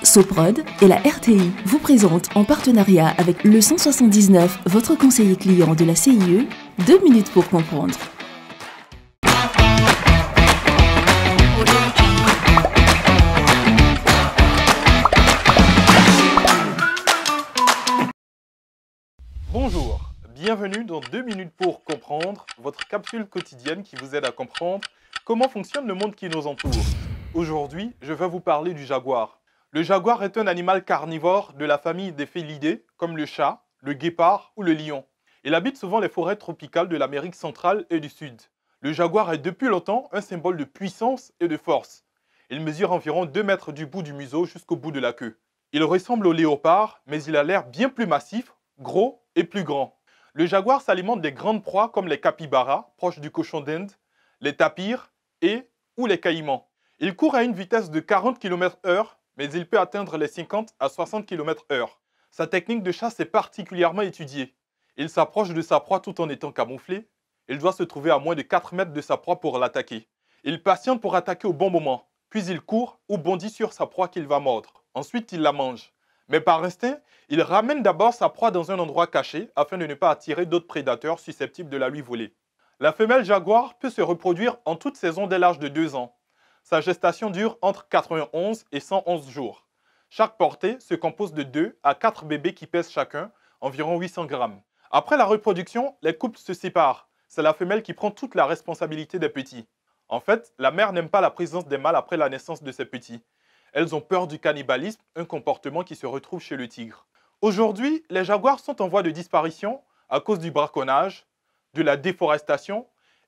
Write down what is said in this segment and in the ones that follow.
Soprod et la RTI vous présentent en partenariat avec le 179, votre conseiller client de la CIE, 2 minutes pour comprendre. Bonjour, bienvenue dans 2 minutes pour comprendre, votre capsule quotidienne qui vous aide à comprendre comment fonctionne le monde qui nous entoure. Aujourd'hui, je vais vous parler du jaguar. Le jaguar est un animal carnivore de la famille des félidés, comme le chat, le guépard ou le lion. Il habite souvent les forêts tropicales de l'Amérique centrale et du Sud. Le jaguar est depuis longtemps un symbole de puissance et de force. Il mesure environ 2 mètres du bout du museau jusqu'au bout de la queue. Il ressemble au léopard, mais il a l'air bien plus massif, gros et plus grand. Le jaguar s'alimente des grandes proies comme les capybaras, proches du cochon d'Inde, les tapirs et ou les caïmans. Il court à une vitesse de 40 km/h, mais il peut atteindre les 50 à 60 km/h. Sa technique de chasse est particulièrement étudiée. Il s'approche de sa proie tout en étant camouflé. Il doit se trouver à moins de 4 mètres de sa proie pour l'attaquer. Il patiente pour attaquer au bon moment, puis il court ou bondit sur sa proie qu'il va mordre. Ensuite, il la mange. Mais par instinct, il ramène d'abord sa proie dans un endroit caché afin de ne pas attirer d'autres prédateurs susceptibles de la lui voler. La femelle jaguar peut se reproduire en toute saison dès l'âge de 2 ans. Sa gestation dure entre 91 et 111 jours. Chaque portée se compose de 2 à 4 bébés qui pèsent chacun environ 800 grammes. Après la reproduction, les couples se séparent. C'est la femelle qui prend toute la responsabilité des petits. En fait, la mère n'aime pas la présence des mâles après la naissance de ses petits. Elles ont peur du cannibalisme, un comportement qui se retrouve chez le tigre. Aujourd'hui, les jaguars sont en voie de disparition à cause du braconnage, de la déforestation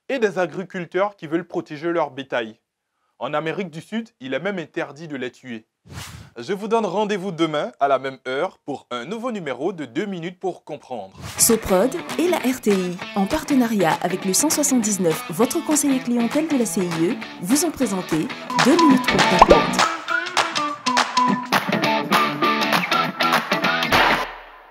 et des agriculteurs qui veulent protéger leur bétail. En Amérique du Sud, il est même interdit de les tuer. Je vous donne rendez-vous demain à la même heure pour un nouveau numéro de 2 minutes pour comprendre. Soprod et la RTI, en partenariat avec le 179, votre conseiller clientèle de la CIE, vous ont présenté 2 minutes pour comprendre.